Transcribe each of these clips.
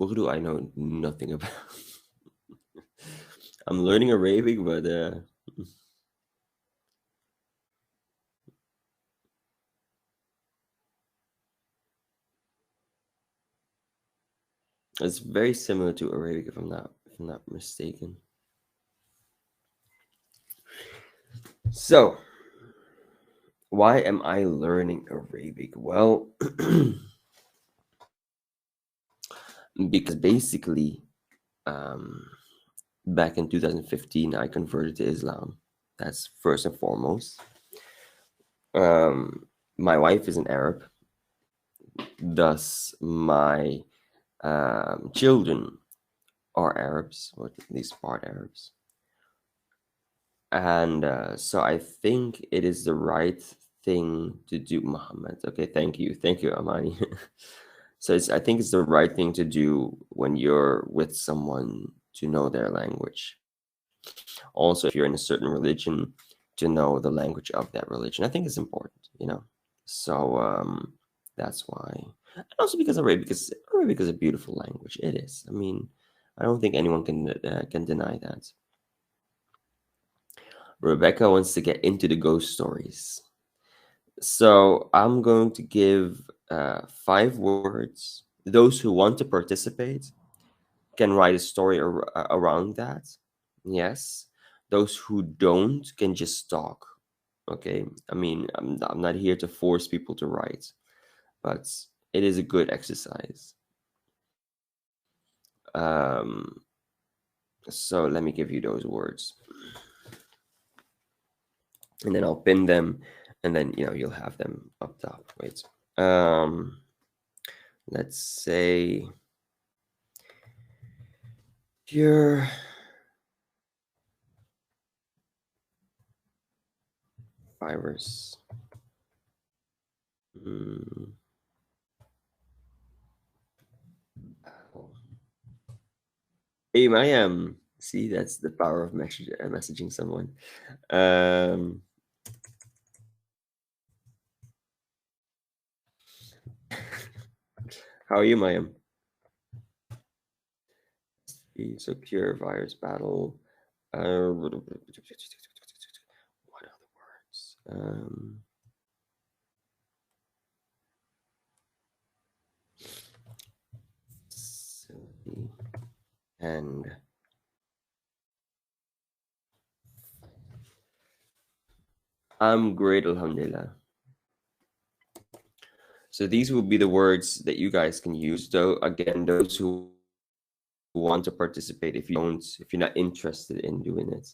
Urdu, I know nothing about. I'm learning Arabic, but it's very similar to Arabic, if I'm not mistaken. So, why am I learning Arabic? Well, because basically, um, back in 2015, I converted to Islam. That's first and foremost. Um, my wife is an Arab, thus my children are Arabs, or at least part Arabs. And so I think it is the right thing to do, Muhammad. Okay, thank you, Amani. So I think it's the right thing to do when you're with someone to know their language. Also, if you're in a certain religion, to know the language of that religion. I think it's important. So that's why. And also because Arabic is a beautiful language. It is. I mean, I don't think anyone can deny that. Rebecca wants to get into the ghost stories. So I'm going to give 5 words. Those who want to participate can write a story around that. Yes. Those who don't can just talk. Okay. I mean, I'm not here to force people to write, but it is a good exercise. Um, so let me give you those words, and then I'll pin them, and then you'll have them up top. Wait. Um, let's say pure virus. Mm, oh. Hey, Mayam. See, that's the power of messaging someone. Um, how are you, Mayam? So pure virus battle. What are the words? Silly and I'm great, alhamdulillah. So these will be the words that you guys can use. Though again, those who want to participate, if you're not interested in doing it,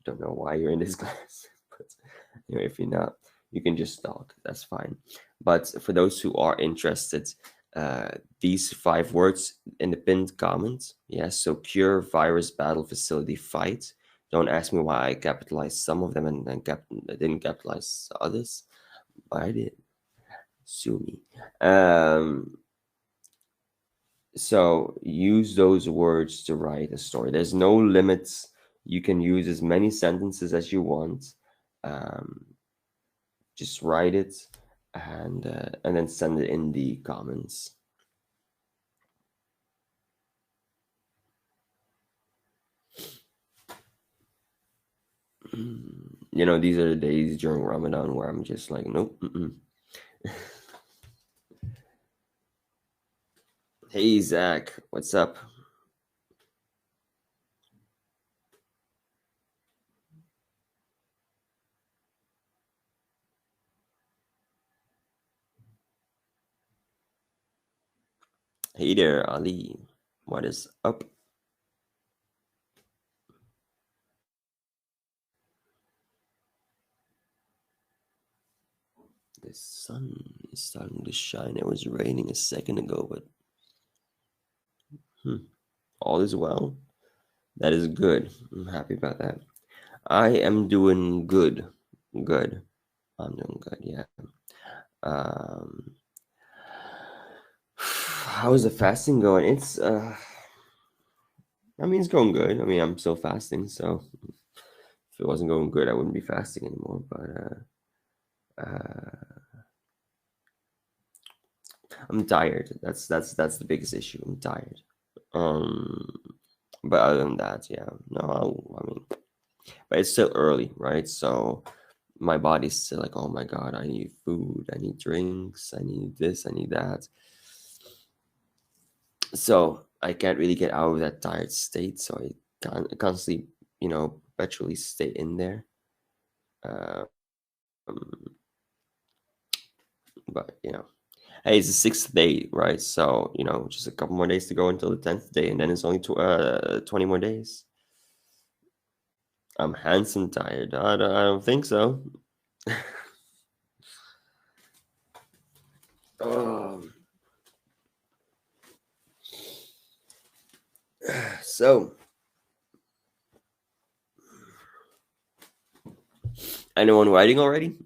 don't know why you're in this class, but if you're not, you can just talk. That's fine. But for those who are interested, these 5 words in the pinned comment. Yes, so cure, virus, battle, facility, fight. Don't ask me why I capitalized some of them and then I didn't capitalize others, but I did. Sue me. So use those words to write a story. There's no limits. You can use as many sentences as you want. Um, just write it and then send it in the comments. These are the days during Ramadan where I'm just like, nope. Hey Zach, what's up? Hey there, Ali. What is up? The sun is starting to shine. It was raining a second ago, but all is well. That is good. I'm happy about that. I am doing good. Good. I'm doing good, yeah. Um, how is the fasting going? It's going good. I mean, I'm still fasting, so if it wasn't going good, I wouldn't be fasting anymore. But I'm tired. That's the biggest issue. I'm tired. Um, but other than that, yeah, no, I mean, but it's still early, right? So my body's still like, oh my god, I need food, I need drinks, I need this, I need that. So I can't really get out of that tired state. So I can't constantly, perpetually stay in there. Um, but hey, it's the sixth day, right? So just a couple more days to go until the 10th day, and then it's only 20 more days. I'm handsome tired. I don't think so. Um, so, anyone writing already?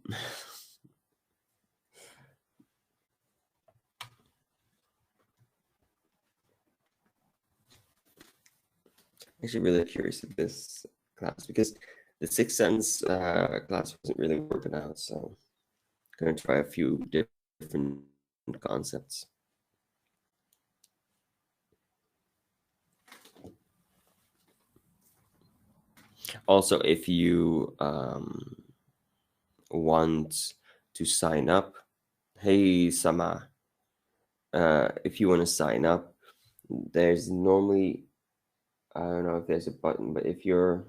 Actually, really curious of this class because the Sixth Sense class wasn't really working out. So, gonna try a few different concepts. Also, if you want to sign up, hey Sama, if you want to sign up, there's normally, I don't know if there's a button, but if you're,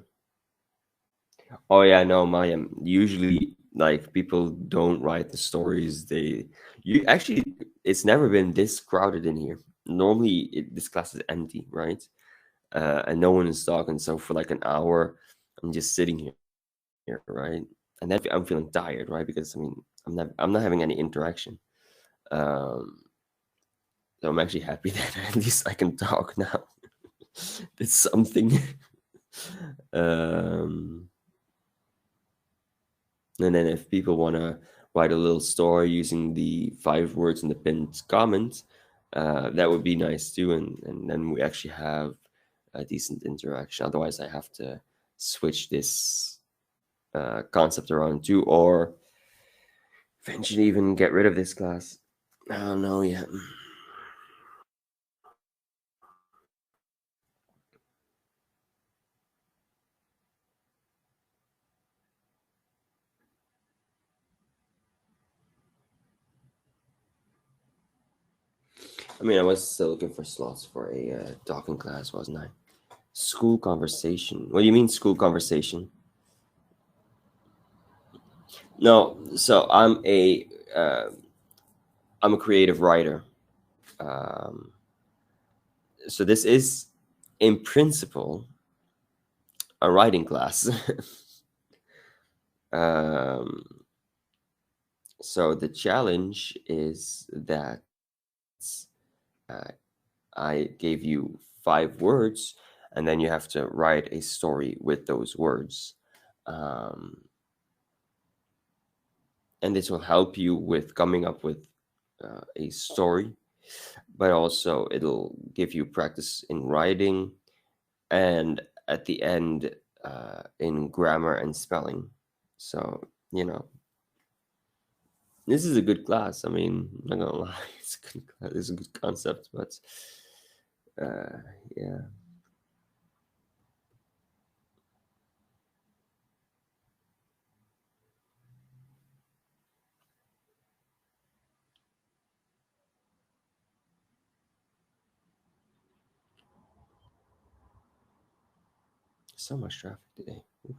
oh yeah, no, Mayam. Usually, like people don't write the stories. You actually, it's never been this crowded in here. Normally, this class is empty, right? And no one is talking. So for like an hour, I'm just sitting here, right? And then I'm feeling tired, right? Because I mean, I'm not having any interaction. Um, so I'm actually happy that at least I can talk now. It's something. um, And then if people want to write a little story using the 5 words in the pinned comment, that would be nice too. And then we actually have a decent interaction. Otherwise, I have to switch this concept around too, or eventually even get rid of this class. I don't know yet. I mean, I was still looking for slots for a talking class, wasn't I? School conversation. What do you mean, school conversation? No, so uh, I'm a creative writer. Um, so this is, in principle, a writing class. um, so the challenge is that uh, I gave you 5 words, and then you have to write a story with those words. Um, and this will help you with coming up with a story, but also it'll give you practice in writing, and at the end in grammar and spelling. So this is a good class. I mean, I'm not gonna lie, it's a good class. It's a good concept, but uh, yeah, so much traffic today. Oof.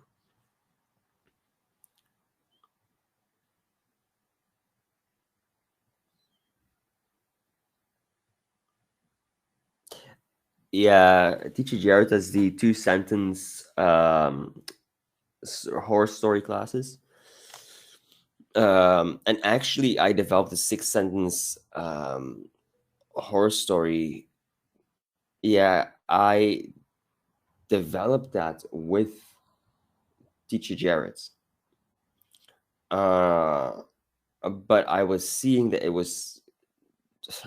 Yeah, teacher Jared has the 2 sentence horror story classes. And actually, I developed the 6 sentence horror story. Yeah, I developed that with teacher Jared. Uh, but I was seeing that it was,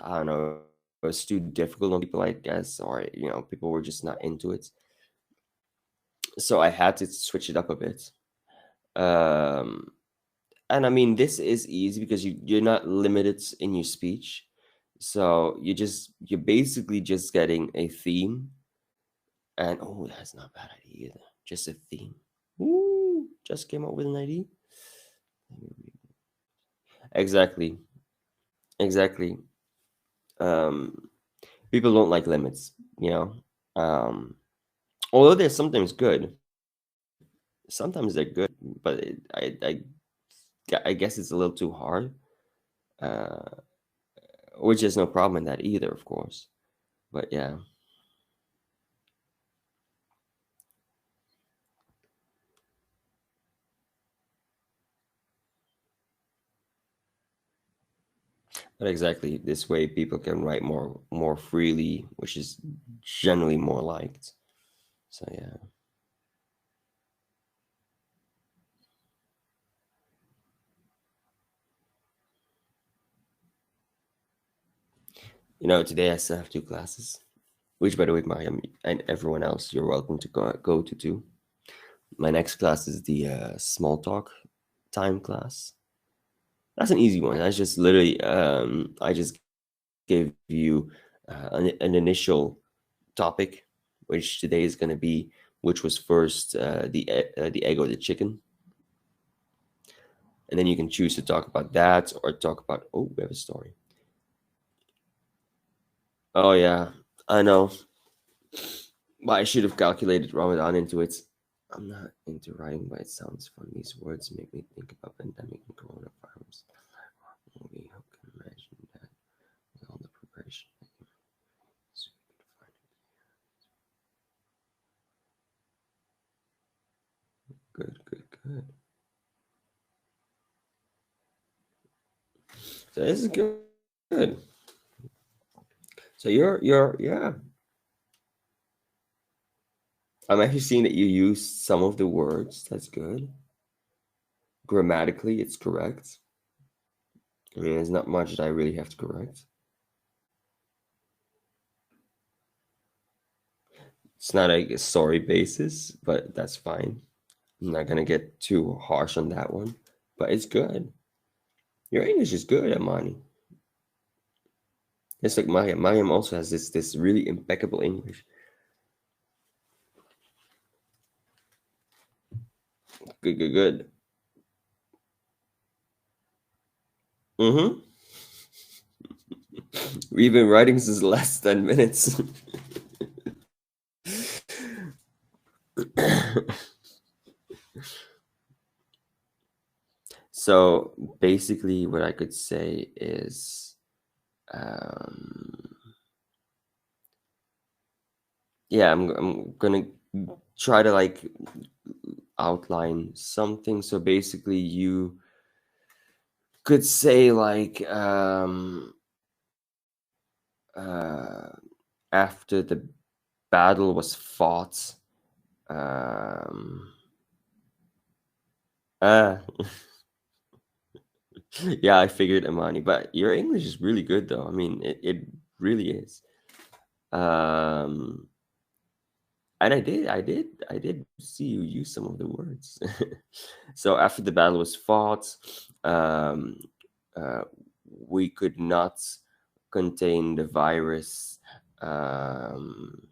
I don't know, it was too difficult on people, I guess, or people were just not into it. So I had to switch it up a bit. Um, and I mean, this is easy because you're not limited in your speech. So you're basically just getting a theme, and oh, that's not a bad idea either. Just a theme. Ooh, just came up with an idea. Let me read. Exactly, exactly. Um, People don't like limits, you know. Um, Although they're sometimes good, sometimes they're good, but I guess it's a little too hard. Uh, which is no problem in that either, of course. But yeah. But exactly this way, people can write more freely, which is generally more liked. So yeah, today I still have two classes, which by the way, Mariam and everyone else, you're welcome to go to too. My next class is the small talk time class. That's an easy one. That's just literally, I just give you an initial topic, which today is going to be which was first, the egg or the chicken, and then you can choose to talk about that or talk about, oh, we have a story. Oh yeah, I know, but I should have calculated Ramadan into it. I'm not into writing, but it sounds fun. These words make me think about pandemic and coronavirus. Movie, who can imagine that with all the preparation? So we could find it. Good, good, good. So this is good. Good. So you're yeah. I'm actually seeing that you used some of the words. That's good. Grammatically, it's correct. I mean, there's not much that I really have to correct. It's not a sorry basis, but that's fine. I'm not gonna get too harsh on that one. But it's good. Your English is good, Amani. It's like Mayam. Mayam also has this really impeccable English. Good, good, good. Mm-hmm. We've been writing since the last 10 minutes. So basically, what I could say is, um, yeah, I'm gonna try to like outline something. So basically, you could say like, uh, after the battle was fought, um, uh, yeah, I figured Amani, but your English is really good though. I mean, it really is. Um, and I did see you use some of the words. So after the battle was fought, um, uh, we could not contain the virus um,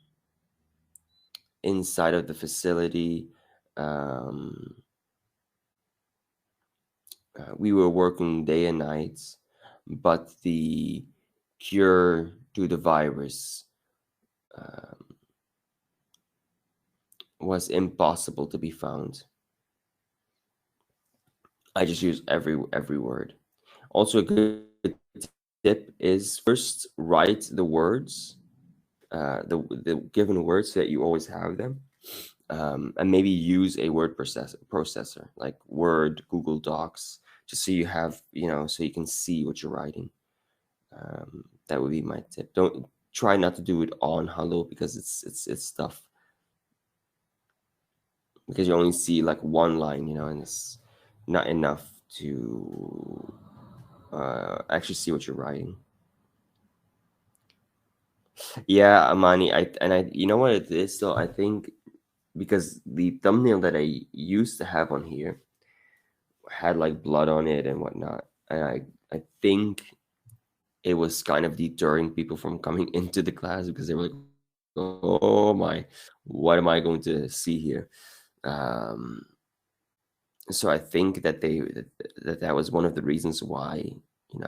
inside of the facility. Um, we were working day and nights, but the cure to the virus um, was impossible to be found. I just use every word. Also, a good tip is first write the words, the given words so that you always have them, and maybe use a word processor like Word, Google Docs, just so you have, so you can see what you're writing. That would be my tip. Don't try not to do it on Hello because it's tough because you only see like one line, and it's not enough to actually see what you're writing. Yeah, Amani, you know what it is though? I think because the thumbnail that I used to have on here had like blood on it and whatnot, and I think it was kind of deterring people from coming into the class because they were like, "Oh my, what am I going to see here?" Um, so I think that that was one of the reasons why,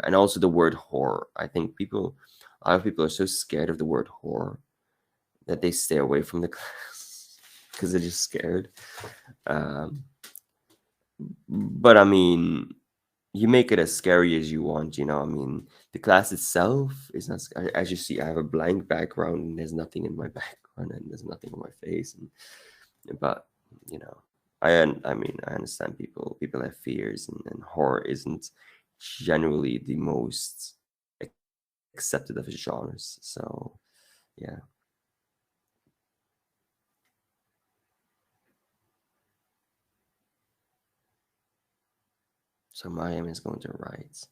and also the word horror. I think a lot of people are so scared of the word horror that they stay away from the class because they're just scared. Um, but I mean, you make it as scary as you want. I mean, the class itself is not. As you see, I have a blank background and there's nothing in my background and there's nothing on my face. But you know, I mean, I understand people have fears, and horror isn't generally the most accepted of genres. So yeah. So Mayim is going to write.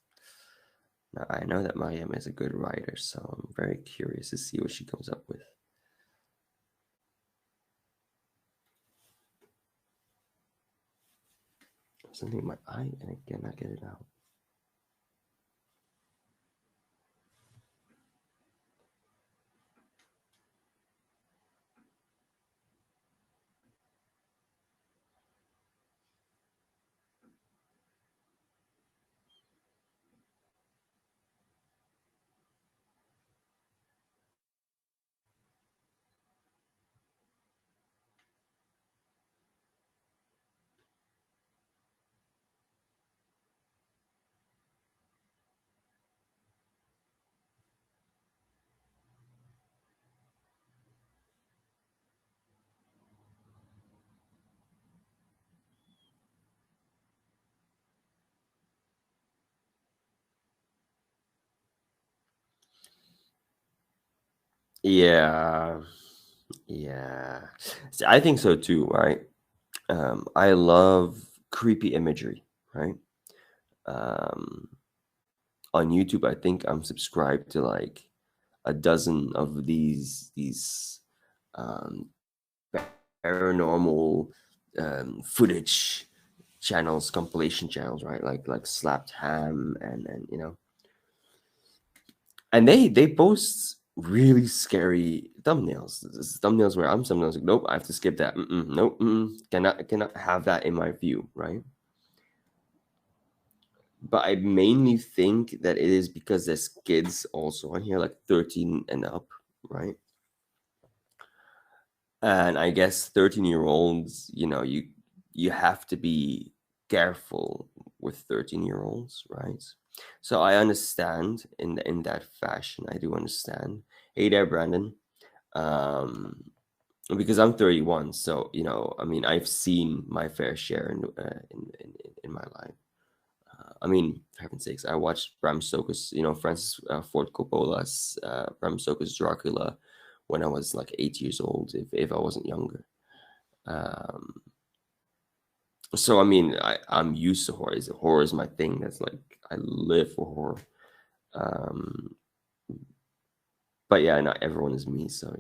Now I know that Mayim is a good writer, so I'm very curious to see what she comes up with. Something in my eye, and I cannot get it out. Yeah, yeah. See, I think so too, right? I love creepy imagery, right? Um, on YouTube, I think I'm subscribed to like a dozen of these um, paranormal footage channels, compilation channels, right? Like Slapped Ham, and they post really scary thumbnails. This thumbnails where I'm sometimes like, nope, I have to skip that. Nope, cannot have that in my view, right? But I mainly think that it is because there's kids also on here, like 13 and up, right? And I guess 13-year-olds, you have to be careful with 13-year-olds, right? So I understand in that fashion. I do understand. Hey there, Brandon. Um, because I'm 31, so I mean, I've seen my fair share in my life. I mean, for heaven's sakes, I watched Bram Stoker's, Francis Ford Coppola's Bram Stoker's Dracula when I was like 8 years old, if I wasn't younger. Um, so I mean, I'm used to horror. Horror is my thing. That's like I live for horror. Um, but yeah, not everyone is me, so